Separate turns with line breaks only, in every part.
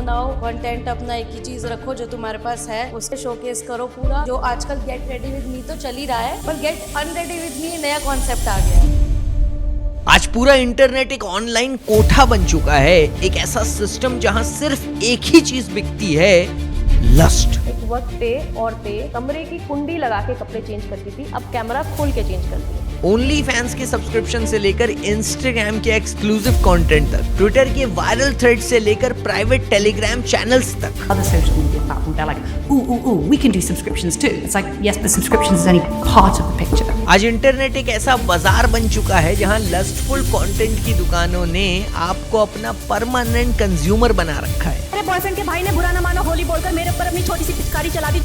बनाओ, कंटेंट अपना एक ही चीज रखो जो तुम्हारे पास है, उससे शोकेस करो पूरा। जो आजकल गेट रेडी विद मी तो चल ही रहा है, पर गेट अनरेडी विद मी नया कॉन्सेप्ट आ गया है।
आज पूरा इंटरनेट एक ऑनलाइन कोठा बन चुका है, एक ऐसा सिस्टम जहां सिर्फ एक ही चीज बिकती है, लस्ट।
एक वक्त पे औरतें कमरे की कुंडी लगा के कपड़े चेंज करती थी, अब कैमरा खोल के चेंज करती है।
ओनली फैंस के सब्सक्रिप्शन से लेकर इंस्टाग्राम के एक्सक्लूसिव कंटेंट तक, ट्विटर के वायरल थ्रेड से लेकर प्राइवेट टेलीग्राम चैनल्स तक।
Other social media platforms, they're like, ooh, we can do subscriptions too. It's like, yes, but subscriptions is only part of the picture.
आज internet एक ऐसा बाजार बन चुका है जहां लस्टफुल कंटेंट की दुकानों ने आपको अपना परमानेंट कंज्यूमर बना रखा है।
मेरे बॉयफ्रेंड के भाई ने बुरा ना मानो होली बोलकर मेरे ऊपर अपनी छोटी सी पिचकारी चला दी।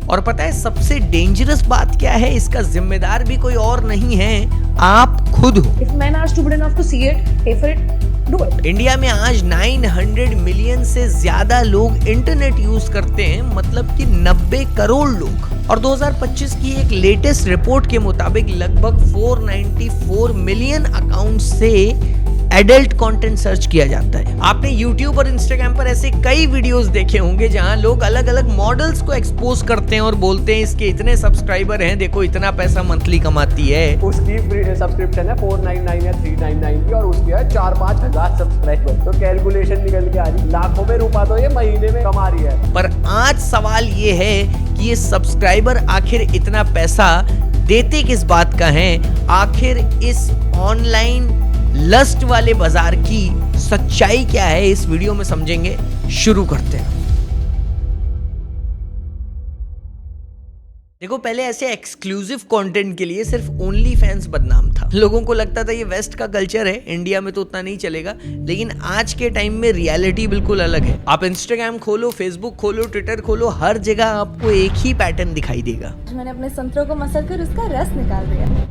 और पता है सबसे डेंजरस बात क्या है, इसका जिम्मेदार भी कोई और नहीं है, आप खुद हो।
If men are stupid enough to see it, pay for it, do it.
India में आज 900 मिलियन से ज्यादा लोग इंटरनेट यूज करते हैं, मतलब कि 90 करोड़ लोग। और 2025 की एक लेटेस्ट रिपोर्ट के मुताबिक लगभग 494 मिलियन अकाउंट से एडल्ट कंटेंट सर्च किया जाता है। आपने YouTube और Instagram पर ऐसे कई वीडियोस देखे होंगे जहां लोग अलग अलग मॉडल्स को एक्सपोज करते हैं और बोलते हैं इसके इतने सब्सक्राइबर हैं, देखो इतना पैसा मंथली कमाती है।
उसकी सब्सक्रिप्शन है 499 या 399 की, और उसकी है 4-5 हजार सब्सक्राइबर। तो कैलकुलेशन निकल के आ रही, लाखों में रुपया तो ये महीने में कमा रही है।
पर आज सवाल ये है कि ये सब्सक्राइबर आखिर इतना पैसा देते किस बात का है, आखिर इस ऑनलाइन लस्ट वाले बाजार की सच्चाई क्या है, इस वीडियो में समझेंगे। शुरू करते हैं। देखो पहले ऐसे एक्सक्लूसिव कंटेंट के लिए सिर्फ ओनली फैंस बदनाम था। लोगों को लगता था ये वेस्ट का कल्चर है, इंडिया में तो उतना नहीं चलेगा। लेकिन आज के टाइम में रियलिटी बिल्कुल अलग है। आप इंस्टाग्राम खोलो, फेसबुक खोलो, ट्विटर खोलो, हर जगह आपको एक ही पैटर्न दिखाई देगा।
मैंने अपने संतरों को मसल कर उसका रस निकाल दिया।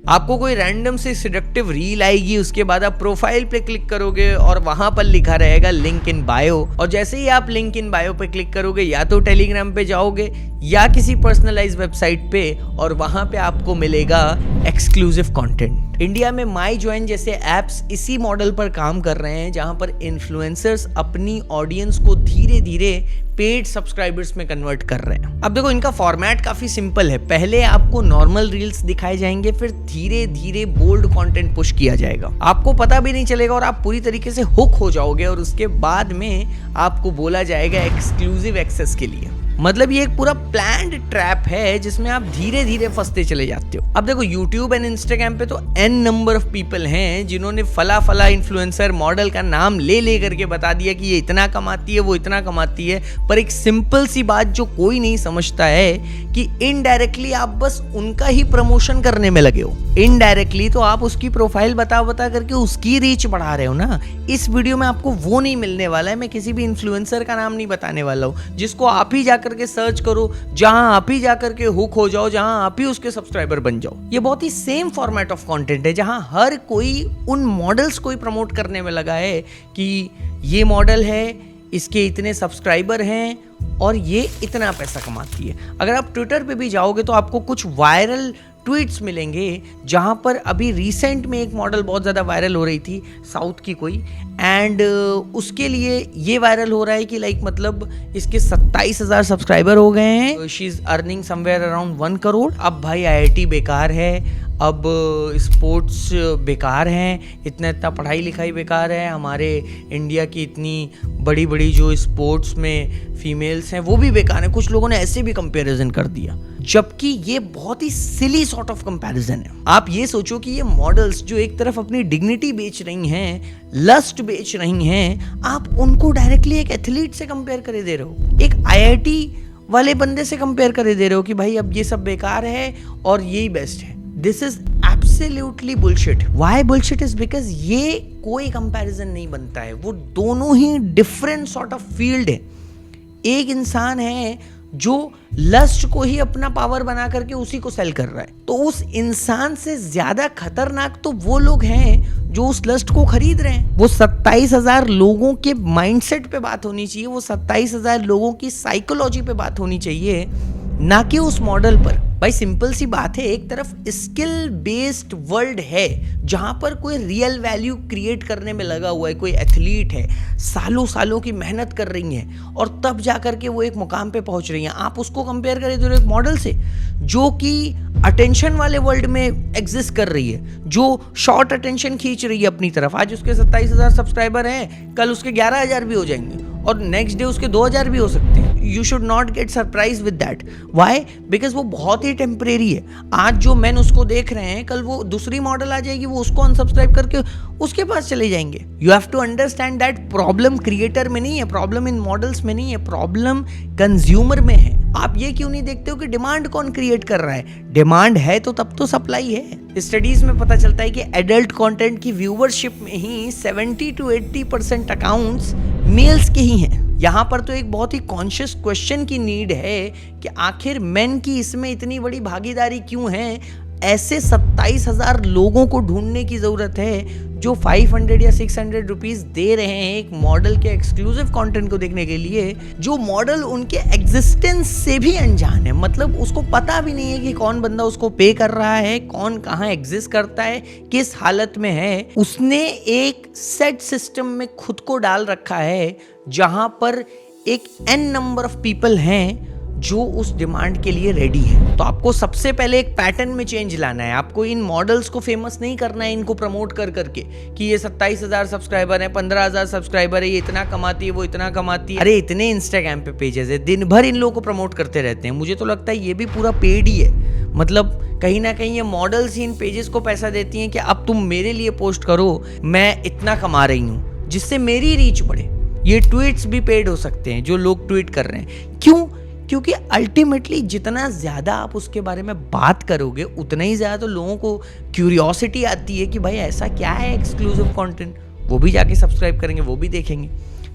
आपको कोई रैंडम से सिडक्टिव रील आएगी, उसके बाद आप प्रोफाइल पे क्लिक करोगे और वहां पर लिखा रहेगा लिंक इन बायो। और जैसे ही आप लिंक इन बायो पे क्लिक करोगे, या तो टेलीग्राम पे जाओगे या किसी पर्सनलाइज वेबसाइट पे, और वहां पे आपको मिलेगा एक्सक्लूसिव कंटेंट। इंडिया में माई ज्वाइन जैसे एप्स इसी मॉडल पर काम कर रहे हैं, जहां पर इन्फ्लुएंसर्स अपनी ऑडियंस को धीरे धीरे पेड सब्सक्राइबर्स में कन्वर्ट कर रहे हैं। अब देखो इनका फॉर्मेट काफी सिंपल है। पहले आपको नॉर्मल रील्स दिखाए जाएंगे, फिर धीरे धीरे बोल्ड कंटेंट पुश किया जाएगा। आपको पता भी नहीं चलेगा और आप पूरी तरीके से हुक हो जाओगे, और उसके बाद में आपको बोला जाएगा एक्सक्लूसिव एक्सेस के लिए। मतलब ये एक पूरा प्लान्ड ट्रैप है जिसमें आप धीरे धीरे फंसते चले जाते हो। अब देखो YouTube एंड Instagram पे तो n नंबर ऑफ पीपल हैं जिन्होंने फला इन्फ्लुएंसर मॉडल का नाम ले करके बता दिया कि ये इतना कमाती है, वो इतना कमाती है। पर एक सिंपल सी बात जो कोई नहीं समझता है कि इनडायरेक्टली आप बस उनका ही प्रमोशन करने में लगे हो। इनडायरेक्टली तो आप उसकी प्रोफाइल बता करके उसकी रीच बढ़ा रहे हो ना। इस वीडियो में आपको वो नहीं मिलने वाला है। मैं किसी भी इन्फ्लुएंसर का नाम नहीं बताने वाला हूँ, जिसको आप ही जाकर के सर्च करो, जहां आप ही जाकर के हुक हो जाओ, जहां आप ही उसके सब्सक्राइबर बन जाओ। ये बहुत ही सेम फॉर्मेट ऑफ कंटेंट है, जहां हर कोई उन मॉडल्स को ही प्रमोट करने में लगा है कि ये मॉडल है, इसके इतने सब्सक्राइबर हैं और ये इतना पैसा कमाती है। अगर आप ट्विटर पे भी जाओगे तो आपको कुछ वायरल ट्वीट्स मिलेंगे, जहां पर अभी रिसेंट में एक मॉडल बहुत ज़्यादा वायरल हो रही थी, साउथ की कोई, एंड उसके लिए ये वायरल हो रहा है कि लाइक मतलब इसके 27,000 सब्सक्राइबर हो गए हैं, she is earning somewhere around 1 crore. अब भाई IIT बेकार है, अब स्पोर्ट्स बेकार हैं, इतना पढ़ाई लिखाई बेकार है, हमारे इंडिया की इतनी बड़ी बड़ी जो स्पोर्ट्स में फीमेल्स हैं वो भी बेकार हैं। कुछ लोगों ने ऐसे भी कंपैरिजन कर दिया, जबकि ये बहुत ही सिली सॉर्ट ऑफ कंपैरिजन है। आप ये सोचो कि ये मॉडल्स जो एक तरफ अपनी डिग्निटी बेच रही हैं, लस्ट बेच रही हैं, आप उनको डायरेक्टली एक एथलीट से कंपेयर करे दे रहे हो, एक IIT वाले बंदे से कंपेयर करे दे रहे हो कि भाई अब ये सब बेकार है और यही बेस्ट है। This is absolutely bullshit. Why bullshit is because ये कोई कंपैरिजन नहीं बनता है, वो दोनों ही डिफरेंट सॉर्ट ऑफ फील्ड है। एक इंसान है जो लस्ट को ही अपना पावर बना करके उसी को सेल कर रहा है, तो उस इंसान से ज्यादा खतरनाक तो वो लोग हैं जो उस लस्ट को खरीद रहे हैं। वो 27,000 लोगों के माइंडसेट पे बात होनी चाहिए, वो 27,000 लोगों की साइकोलॉजी पे बात होनी चाहिए, ना कि उस मॉडल पर। भाई सिंपल सी बात है, एक तरफ स्किल बेस्ड वर्ल्ड है जहां पर कोई रियल वैल्यू क्रिएट करने में लगा हुआ है, कोई एथलीट है, सालों सालों की मेहनत कर रही हैं और तब जा करके वो एक मुकाम पे पहुंच रही हैं। आप उसको कंपेयर करें तो एक मॉडल से जो कि अटेंशन वाले वर्ल्ड में एग्जिस्ट कर रही है, जो शॉर्ट अटेंशन खींच रही है अपनी तरफ। आज उसके 27,000 सब्सक्राइबर हैं, कल उसके 11,000 भी हो जाएंगे और नेक्स्ट डे उसके 2,000 भी हो सकते हैं। You should not get surprise with that. Why? Because वो बहुत ही टेम्परेरी है। आज जो मैन उसको देख रहे हैं, कल वो दूसरी मॉडल आ जाएगी, वो उसको अनसब्सक्राइब करके उसके पास चले जाएंगे। You have to understand that problem creator में नहीं है, प्रॉब्लम इन मॉडल्स में नहीं है, प्रॉब्लम कंज्यूमर में है। आप ये क्यों नहीं देखते हो कि डिमांड कौन क्रिएट कर रहा है? डिमांड है तो तब तो सप्लाई है। स्टडीज में पता चलता है कि एडल्ट कंटेंट की व्यूवरशिप में ही 70 to 80% अकाउंट्स मेल्स के ही हैं। यहाँ पर तो एक बहुत ही कॉन्शियस क्वेश्चन की नीड है कि आखिर मेन की इसमें इतनी बड़ी भागीदारी क्यों है? ऐसे 27,000 लोगों को ढूंढने की जरूरत है जो 500 या 600 रुपीज दे रहे हैं एक मॉडल के एक्सक्लूसिव कंटेंट को देखने के लिए, जो मॉडल उनके एग्जिस्टेंस से भी अनजान है। मतलब उसको पता भी नहीं है कि कौन बंदा उसको पे कर रहा है, कौन कहाँ एग्जिस्ट करता है, किस हालत में है। उसने एक सेट सिस्टम में खुद को डाल रखा है जहां पर एक n नंबर ऑफ पीपल हैं जो उस डिमांड के लिए रेडी है। तो आपको सबसे पहले एक पैटर्न में चेंज लाना है। आपको इन मॉडल्स को फेमस नहीं करना है, इनको प्रमोट कर करके कि ये 27,000 सब्सक्राइबर है, 15,000 सब्सक्राइबर है, ये इतना कमाती है, वो इतना कमाती है। अरे इतने इंस्टाग्राम पे पेजेस है, दिन भर इन लोगों को प्रमोट करते रहते हैं। मुझे तो लगता है ये भी पूरा पेड ही है। मतलब कहीं ना कहीं ये मॉडल्स ही इन पेजेस को पैसा देती हैं कि अब तुम मेरे लिए पोस्ट करो, मैं इतना कमा रही हूँ, जिससे मेरी रीच बढ़े। ये ट्वीट्स भी पेड हो सकते हैं जो लोग ट्वीट कर रहे हैं। क्यों? क्योंकि अल्टीमेटली जितना ज़्यादा आप उसके बारे में बात करोगे उतना ही ज़्यादा तो लोगों को क्यूरियोसिटी आती है कि भाई ऐसा क्या है एक्सक्लूसिव कंटेंट। वो भी जाके सब्सक्राइब करेंगे, वो भी देखेंगे।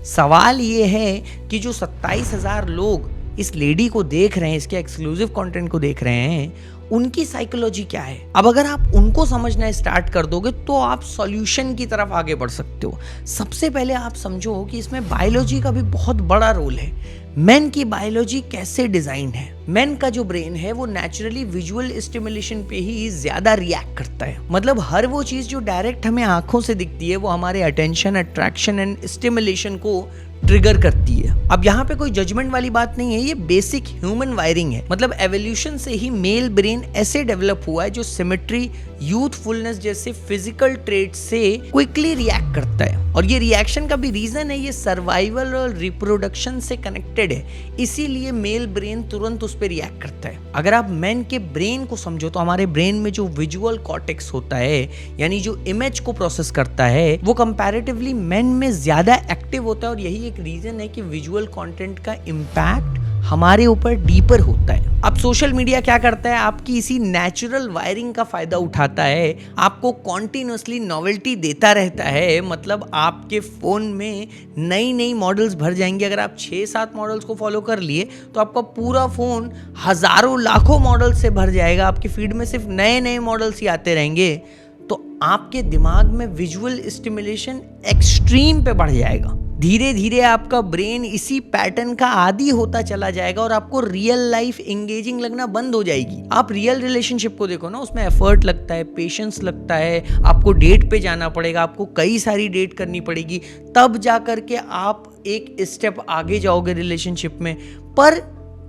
सवाल ये है कि जो 27,000 लोग इस लेडी को देख रहे हैं, इसके एक्सक्लूसिव कंटेंट को देख रहे हैं, उनकी साइकोलॉजी क्या है। अब अगर आप उनको समझना स्टार्ट कर दोगे तो आप सॉल्यूशन की तरफ आगे बढ़ सकते हो। सबसे पहले आप समझो कि इसमें बायोलॉजी का भी बहुत बड़ा रोल है। मेन की बायोलॉजी कैसे डिजाइन है? मेन का जो ब्रेन है वो नेचुरली विजुअल स्टिमुलेशन पे ही ज्यादा रिएक्ट करता है। मतलब हर वो चीज जो डायरेक्ट हमें आंखों से दिखती है वो हमारे अटेंशन, अट्रैक्शन एंड स्टिमुलेशन को ट्रिगर करती है। अब यहाँ पे कोई जजमेंट वाली बात नहीं है, ये बेसिक ह्यूमन वायरिंग है। मतलब एवोल्यूशन से ही मेल ब्रेन ऐसे डेवलप हुआ है जो सिमेट्री, यूथफुलनेस जैसे फिजिकल ट्रेट से क्विकली रिएक्ट करता है। और ये रिएक्शन का भी रीजन है, ये सर्वाइवल और रिप्रोडक्शन से कनेक्टेड है, इसीलिए मेल ब्रेन तुरंत उस पर रिएक्ट करता है। अगर आप मेन के ब्रेन को समझो तो हमारे ब्रेन में जो विजुअल कॉर्टेक्स होता है, यानी जो इमेज को प्रोसेस करता है, वो कंपैरेटिवली मेन में ज्यादा एक्टिव होता है। और यही एक रीजन है कि विजुअल कंटेंट का इम्पैक्ट हमारे ऊपर डीपर होता है। अब सोशल मीडिया क्या करता है? आपकी इसी नेचुरल वायरिंग का फायदा उठाता है, आपको कॉन्टिन्यूसली नॉवेल्टी देता रहता है। मतलब आपके फोन में नई नई मॉडल्स भर जाएंगे। अगर आप 6-7 मॉडल्स को फॉलो कर लिए तो आपका पूरा फोन हजारों लाखों मॉडल से भर जाएगा। आपकी फीड में सिर्फ नए नए मॉडल्स ही आते रहेंगे, तो आपके दिमाग में विजुअल स्टिमुलेशन एक्सट्रीम पे बढ़ जाएगा। धीरे धीरे आपका ब्रेन इसी पैटर्न का आदी होता चला जाएगा और आपको रियल लाइफ एंगेजिंग लगना बंद हो जाएगी। आप रियल रिलेशनशिप को देखो ना, उसमें एफर्ट लगता है, पेशेंस लगता है, आपको डेट पे जाना पड़ेगा, आपको कई सारी डेट करनी पड़ेगी, तब जा करके आप एक स्टेप आगे जाओगे रिलेशनशिप में। पर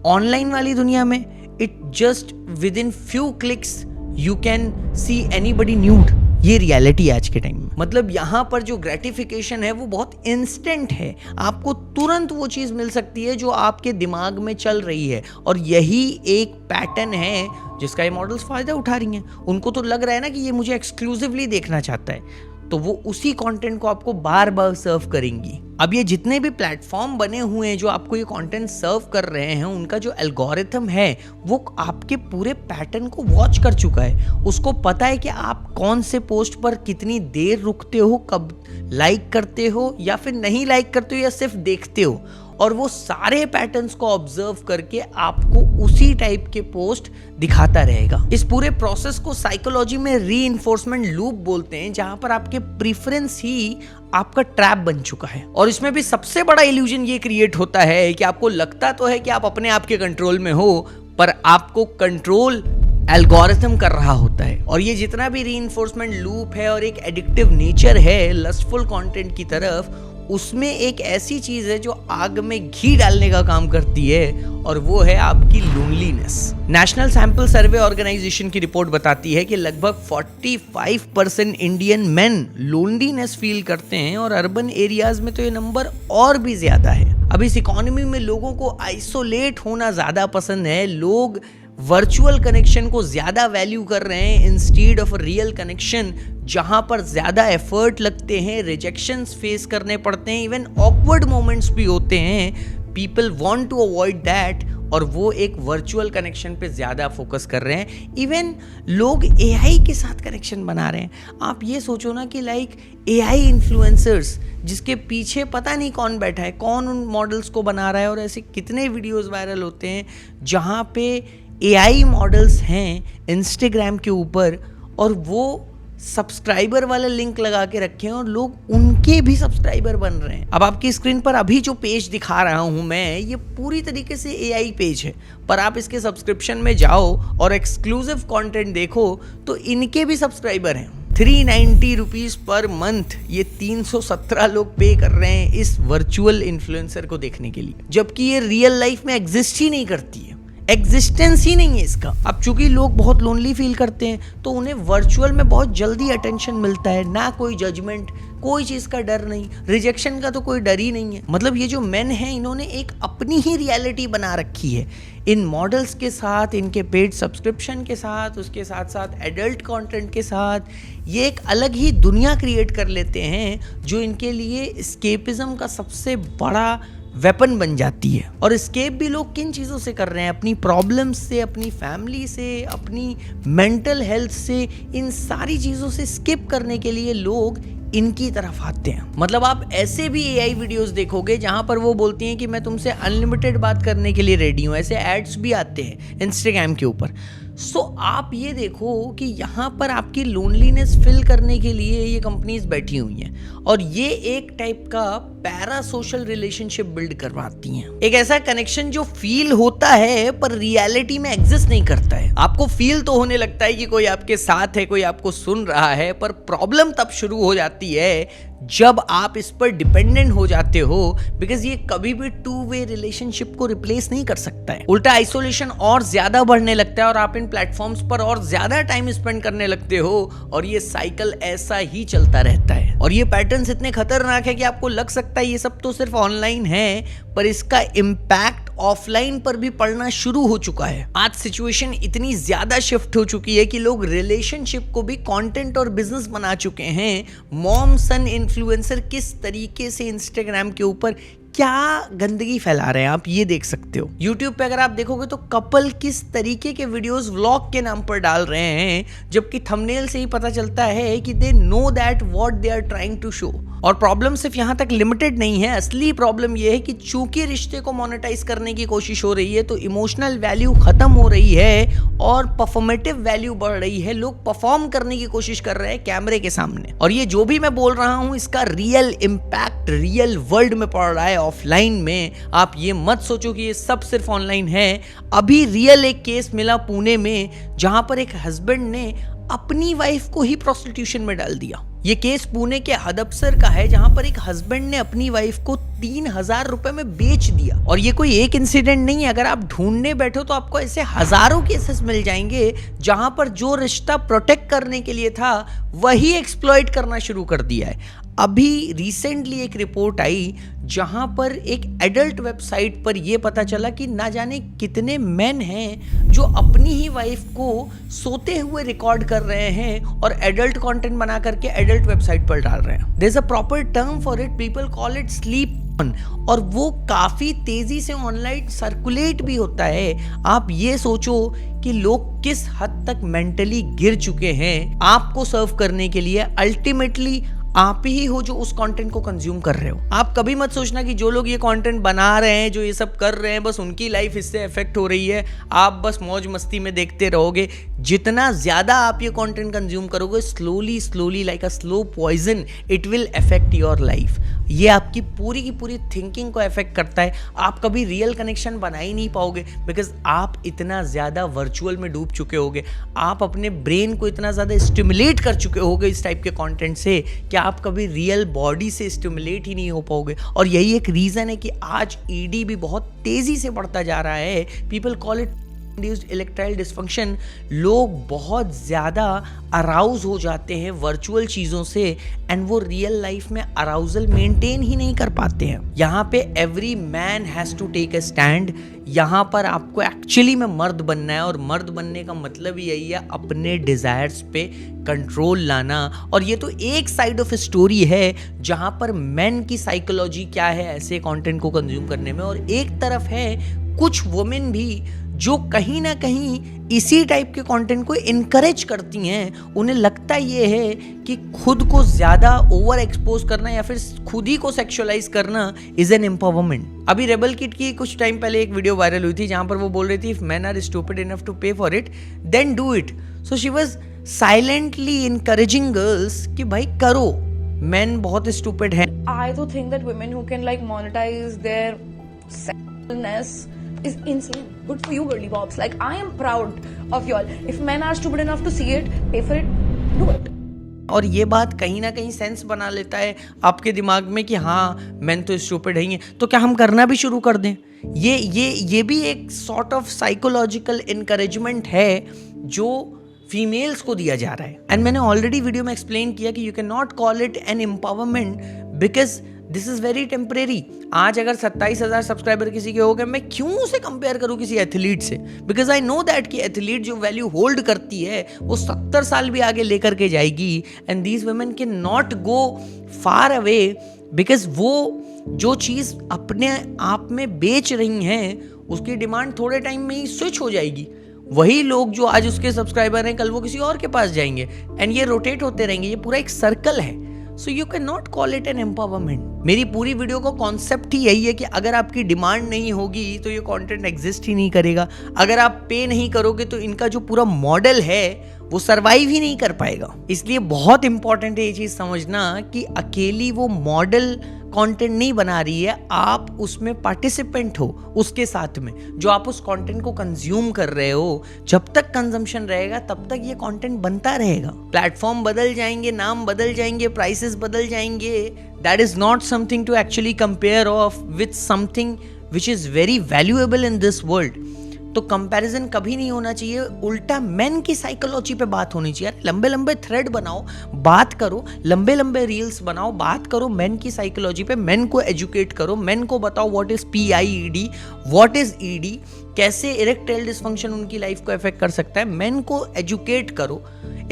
ऑनलाइन वाली दुनिया में it just with in few clicks you can see anybody nude. ये रियलिटी है आज के टाइम में। मतलब यहाँ पर जो ग्रेटिफिकेशन है वो बहुत इंस्टेंट है, आपको तुरंत वो चीज़ मिल सकती है जो आपके दिमाग में चल रही है। और यही एक पैटर्न है जिसका ये मॉडल्स फायदा उठा रही हैं। उनको तो लग रहा है ना कि ये मुझे एक्सक्लूसिवली देखना चाहता है, तो वो उसी कंटेंट को आपको बार बार सर्व करेंगी। अब ये जितने भी प्लेटफॉर्म बने हुए हैं जो आपको ये कंटेंट सर्व कर रहे हैं, उनका जो एल्गोरिथम है वो आपके पूरे पैटर्न को वॉच कर चुका है। उसको पता है कि आप कौन से पोस्ट पर कितनी देर रुकते हो, कब लाइक करते हो या फिर नहीं लाइक करते हो या सिर्फ देखते हो। और वो सारे पैटर्न्स को ऑब्जर्व करके आपको उसी टाइप के पोस्ट दिखाता रहेगा। इस पूरे प्रोसेस को साइकोलॉजी में रीइंफोर्समेंट लूप बोलते हैं, जहां पर आपके प्रेफरेंस ही आपका ट्रैप बन चुका है। और इसमें भी सबसे बड़ा इल्यूजन ये क्रिएट होता है कि आपको लगता तो है कि आप अपने आप के कंट्रोल में हो, पर आपको कंट्रोल एल्गोरिथम कर रहा होता है। और ये जितना भी रीइंफोर्समेंट लूप है और एक एडिक्टिव नेचर है लस्टफुल कंटेंट की तरफ, उसमें एक ऐसी चीज है जो आग में घी डालने का काम करती है, और वो है आपकी loneliness. National sample survey organisation की रिपोर्ट बताती है कि लगभग 45% इंडियन मेन लोनलीनेस फील करते हैं, और अर्बन एरियाज में तो ये नंबर और भी ज्यादा है। अब इस इकोनॉमी में लोगों को आइसोलेट होना ज्यादा पसंद है, लोग वर्चुअल कनेक्शन को ज्यादा वैल्यू कर रहे हैं इंस्टीड ऑफ रियल कनेक्शन, जहां पर ज्यादा एफर्ट लगते हैं, रिजेक्शंस फेस करने पड़ते हैं, इवन ऑकवर्ड मोमेंट्स भी होते हैं। People want to avoid that, और वो एक वर्चुअल कनेक्शन पे ज़्यादा फोकस कर रहे हैं। इवन लोग एआई के साथ कनेक्शन बना रहे हैं। आप ये सोचो ना कि लाइक एआई इन्फ्लुएंसर्स जिसके पीछे पता नहीं कौन बैठा है, कौन उन मॉडल्स को बना रहा है, और ऐसे कितने वीडियोस वायरल होते हैं जहाँ पे एआई मॉडल्स हैं इंस्टाग्राम के ऊपर, और वो सब्सक्राइबर वाला लिंक लगा के रखे हैं और लोग उनके भी सब्सक्राइबर बन रहे हैं। अब आपकी स्क्रीन पर अभी जो पेज दिखा रहा हूं मैं, ये पूरी तरीके से एआई पेज है, पर आप इसके सब्सक्रिप्शन में जाओ और एक्सक्लूसिव कंटेंट देखो तो इनके भी सब्सक्राइबर हैं। 390 रुपीज़ पर मंथ ये 317 लोग पे कर रहे हैं इस वर्चुअल इन्फ्लुएंसर को देखने के लिए, जबकि ये रियल लाइफ में एग्जिस्ट ही नहीं करती है, एग्जिस्टेंस ही नहीं है इसका। अब चूंकि लोग बहुत लोनली फील करते हैं तो उन्हें वर्चुअल में बहुत जल्दी अटेंशन मिलता है, ना कोई जजमेंट, कोई चीज़ का डर नहीं, रिजेक्शन का तो कोई डर ही नहीं है। मतलब ये जो मेन हैं इन्होंने एक अपनी ही रियलिटी बना रखी है इन मॉडल्स के साथ, इनके पेड सब्सक्रिप्शन के साथ, उसके साथ साथ एडल्ट कंटेंट के साथ। ये एक अलग ही दुनिया क्रिएट कर लेते हैं जो इनके लिए एस्केपिज्म का सबसे बड़ा वेपन बन जाती है। और एस्केप भी लोग किन चीज़ों से कर रहे हैं? अपनी प्रॉब्लम्स से, अपनी फैमिली से, अपनी मेंटल हेल्थ से, इन सारी चीज़ों से स्किप करने के लिए लोग इनकी तरफ आते हैं। मतलब आप ऐसे भी एआई वीडियोस देखोगे जहां पर वो बोलती हैं कि मैं तुमसे अनलिमिटेड बात करने के लिए रेडी हूं, ऐसे एड्स भी आते हैं इंस्टाग्राम के ऊपर। सो आप ये देखो कि यहाँ पर आपकी लोनलीनेस फिल करने के लिए ये कंपनीज बैठी हुई हैं, और ये एक टाइप का पैरा सोशल रिलेशनशिप बिल्ड करवाती हैं। एक ऐसा कनेक्शन जो फील होता है पर रियलिटी में एग्जिस्ट नहीं करता है। आपको फील तो होने लगता है कि कोई आपके साथ है, कोई आपको सुन रहा है, पर प्रॉब्लम तब शुरू हो जाती है जब आप इस पर डिपेंडेंट हो जाते हो, बिकॉज ये कभी भी 2-वे रिलेशनशिप को रिप्लेस नहीं कर सकता है। उल्टा आइसोलेशन और ज्यादा बढ़ने लगता है और आप इन प्लेटफॉर्म्स पर और ज्यादा टाइम स्पेंड करने लगते हो, और ये साइकिल ऐसा ही चलता रहता है। और ये पैटर्न्स इतने खतरनाक है कि आपको लग सकता है ये सब तो सिर्फ ऑनलाइन है, पर इसका इम्पैक्ट ऑफलाइन पर भी पड़ना शुरू हो चुका है। आज सिचुएशन इतनी ज्यादा शिफ्ट हो चुकी है कि लोग रिलेशनशिप को भी कंटेंट और बिजनेस बना चुके हैं। मॉम सन इन्फ्लुएंसर किस तरीके से इंस्टाग्राम के ऊपर क्या गंदगी फैला रहे हैं आप ये देख सकते हो। YouTube पे अगर आप देखोगे तो कपल किस तरीके के वीडियोस व्लॉग के नाम पर डाल रहे हैं, जबकि थंबनेल से ही पता चलता है कि they know that what they are trying to show. और प्रॉब्लम सिर्फ यहाँ तक लिमिटेड नहीं है, असली प्रॉब्लम ये है कि चूंकि रिश्ते को मोनेटाइज करने की कोशिश हो रही है तो इमोशनल वैल्यू खत्म हो रही है और परफॉर्मेटिव वैल्यू बढ़ रही है। लोग परफॉर्म करने की कोशिश कर रहे हैं कैमरे के सामने, और ये जो भी मैं बोल रहा हूँ इसका रियल इम्पैक्ट रियल वर्ल्ड में पड़ रहा है, ऑफलाइन में। आप ये मत सोचो कि ये सब सिर्फ ऑनलाइन है। अभी रियल एक केस मिला पुणे में जहां पर एक हस्बैंड ने अपनी वाइफ को ही प्रोस्टिट्यूशन में डाल दिया। ये केस पुणे के हडपसर का है जहां पर एक हस्बैंड ने अपनी वाइफ को 3000 रुपए में बेच दिया। और ये कोई एक इंसिडेंट नहीं है, अगर आप ढूंढने बैठो तो आपको ऐसे हजारों केसेस मिल जाएंगे जहां पर जो रिश्ता प्रोटेक्ट करने के लिए था वही एक्सप्लॉइट करना शुरू कर दिया है। अभी रिसेंटली एक रिपोर्ट आई जहां पर एक एडल्ट वेबसाइट पर यह पता चला कि ना जाने कितने मेन हैं जो अपनी ही वाइफ को सोते हुए रिकॉर्ड कर रहे हैं और एडल्ट कंटेंट बना करके एडल्ट वेबसाइट पर डाल रहे हैं। There is a proper term for it, people call it sleep, और वो काफी तेजी से ऑनलाइन सर्कुलेट भी होता है। आप ये सोचो कि लोग किस हद तक मेंटली गिर चुके हैं आपको सर्व करने के लिए। अल्टीमेटली आप ही हो जो उस कंटेंट को कंज्यूम कर रहे हो। आप कभी मत सोचना कि जो लोग ये कंटेंट बना रहे हैं, जो ये सब कर रहे हैं, बस उनकी लाइफ इससे इफेक्ट हो रही है। आप बस मौज मस्ती में देखते रहोगे। जितना ज्यादा आप ये कंटेंट कंज्यूम करोगे, slowly like a slow poison it will affect your life. ये आपकी पूरी की पूरी थिंकिंग को अफेक्ट करता है। आप कभी रियल कनेक्शन बना ही नहीं पाओगे बिकॉज आप इतना ज़्यादा वर्चुअल में डूब चुके होगे, आप अपने ब्रेन को इतना ज़्यादा स्टिमुलेट कर चुके होगे इस टाइप के कंटेंट से कि आप कभी रियल बॉडी से स्टिमुलेट ही नहीं हो पाओगे। और यही एक रीज़न है कि आज ईडी भी बहुत तेज़ी से बढ़ता जा रहा है। People call it induced erectile dysfunction. लोग बहुत ज़्यादा अराउज हो जाते हैं वर्चुअल चीज़ों से एंड वो रियल लाइफ में अराउजल मेंटेन ही नहीं कर पाते हैं। यहाँ पे every man has to take a stand. यहाँ पर आपको एक्चुअली में मर्द बनना है और मर्द बनने का मतलब यही है अपने डिज़ायर्स पे कंट्रोल लाना। और ये तो एक साइड ऑफ स्टोरी है जहाँ पर मैन की साइकोलॉजी क्या है ऐसे कंटेंट को कंज्यूम करने में, और एक तरफ है कुछ वुमेन भी जो कहीं ना कहीं इसी टाइप के कंटेंट को इनकरेज करती हैं। उन्हें लगता ये है कि खुद को ज़्यादा ओवर एक्सपोज करना या फिर खुद ही को सेक्सुअलाइज करना इज एन एम्पावरमेंट। अभी रेबल किड की कुछ टाइम पहले एक वीडियो वायरल हुई थी जहाँ पर वो बोल रही थी if man are stupid enough to pay for it then do it. So she was silently encouraging girls कि भाई करो, मैन बहुत स्टूपिड है।
I do think that women who can like monetize their sexualness is insane. Good for you, girly bops. Like I am proud of y'all. If men are stupid enough to see it, pay for it, do it.
और ये बात कहीं ना कहीं sense बना लेता है आपके दिमाग में कि हाँ मैन तो स्टूपिड है, तो क्या हम करना भी शुरू कर दें। ये भी एक सॉर्ट ऑफ साइकोलॉजिकल इनकरेजमेंट है जो फीमेल्स को दिया जा रहा है। एंड मैंने ऑलरेडी वीडियो में एक्सप्लेन किया कि you can not call it an empowerment because this is very temporary. आज अगर 27,000 सब्सक्राइबर किसी के हो गए, मैं क्यों उसे कंपेयर करूं किसी एथलीट से, बिकॉज आई नो दैट कि एथलीट जो वैल्यू होल्ड करती है वो 70 साल भी आगे लेकर के जाएगी। And these women can not go far away because वो जो चीज़ अपने आप में बेच रही हैं उसकी डिमांड थोड़े टाइम में ही स्विच हो जाएगी। वही लोग जो आज उसके सब्सक्राइबर हैं कल वो किसी और के पास जाएंगे एंड ये रोटेट होते रहेंगे। ये पूरा एक सर्कल है। So you can not call it an empowerment. मेरी पूरी वीडियो का कॉन्सेप्ट ही यही है कि अगर आपकी डिमांड नहीं होगी तो ये कंटेंट एग्जिस्ट ही नहीं करेगा। अगर आप पे नहीं करोगे तो इनका जो पूरा मॉडल है वो सरवाइव ही नहीं कर पाएगा। इसलिए बहुत इंपॉर्टेंट है ये चीज़ समझना कि अकेली वो मॉडल कंटेंट नहीं बना रही है, आप उसमें पार्टिसिपेंट हो उसके साथ में, जो आप उस कंटेंट को कंज्यूम कर रहे हो। जब तक कंजम्पशन रहेगा तब तक ये कंटेंट बनता रहेगा। प्लेटफॉर्म बदल जाएंगे, नाम बदल जाएंगे, प्राइसेस बदल जाएंगे, that is not something to actually compare of with something which is very valuable in this world. तो कंपैरिजन कभी नहीं होना चाहिए, उल्टा मेन की साइकोलॉजी पे बात होनी चाहिए। लंबे लंबे थ्रेड बनाओ, बात करो, लंबे लंबे रील्स बनाओ, बात करो मेन की साइकोलॉजी पे, मेन को एजुकेट करो, मेन को बताओ what is PIED, what is ED, कैसे इरेक्टाइल डिस्फंक्शन उनकी लाइफ को अफेक्ट कर सकता है। मेन को एजुकेट करो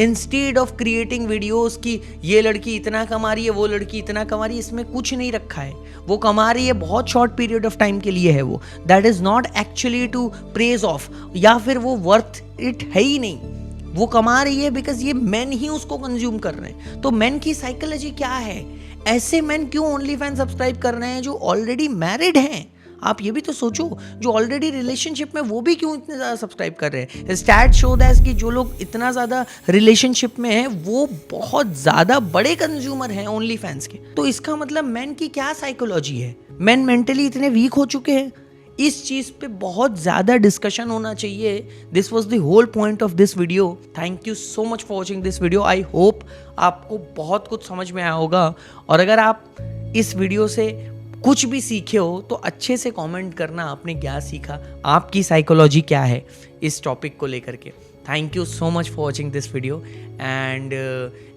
इंस्टेड ऑफ क्रिएटिंग वीडियोस की ये लड़की इतना कमा रही है, वो लड़की इतना कमा रही है। इसमें कुछ नहीं रखा है। वो कमा रही है बहुत शॉर्ट पीरियड ऑफ टाइम के लिए है, वो that is not actually to praise of, या फिर वो वर्थ इट है ही नहीं। वो कमा रही है बिकॉज ये मेन ही उसको कंज्यूम कर रहे हैं। तो मेन की साइकोलॉजी क्या है? ऐसे मेन क्यों ओनली फैन सब्सक्राइब कर रहे हैं जो ऑलरेडी मैरिड हैं? आप ये भी तो सोचो, जो ऑलरेडी रिलेशनशिप में वो भी क्यों इतने ज़्यादा सब्सक्राइब कर रहे हैं? स्टैट शो दैट कि जो लोग इतना ज़्यादा रिलेशनशिप में हैं वो बहुत ज़्यादा बड़े कंज्यूमर हैं ओनली फैंस के। तो इसका मतलब मैन की क्या साइकोलॉजी है? मैन मेंटली इतने वीक हो चुके हैं। इस चीज़ पे बहुत ज़्यादा डिस्कशन होना चाहिए। This was the whole point of this video. Thank you so much for watching this video. I hope आपको बहुत कुछ समझ में आया होगा, और अगर आप इस वीडियो से कुछ भी सीखे हो तो अच्छे से कमेंट करना, आपने क्या सीखा, आपकी साइकोलॉजी क्या है इस टॉपिक को लेकर के। Thank you so much for watching this video and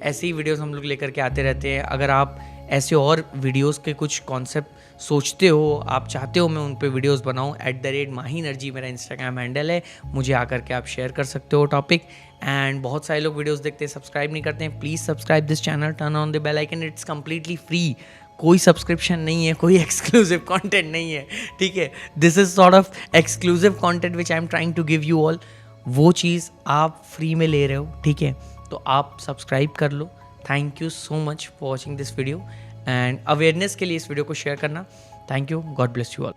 ऐसे ही वीडियोस हम लोग लेकर के आते रहते हैं। अगर आप ऐसे और वीडियोस के कुछ कॉन्सेप्ट सोचते हो, आप चाहते हो मैं उन पे वीडियोस बनाऊं, @mahinergy मेरा इंस्टाग्राम हैंडल है, मुझे आकर के आप शेयर कर सकते हो टॉपिक। एंड बहुत सारे लोग वीडियोस देखते हैं, सब्सक्राइब नहीं करते हैं। Please subscribe this channel, turn on the bell icon, it's completely free. कोई सब्सक्रिप्शन नहीं है, कोई एक्सक्लूसिव कंटेंट नहीं है, ठीक है। This is sort of exclusive content which I am trying to give you all. वो चीज़ आप फ्री में ले रहे हो, ठीक है, तो आप सब्सक्राइब कर लो। Thank you so much for watching this video and awareness के लिए इस वीडियो को शेयर करना। Thank you, God bless you all.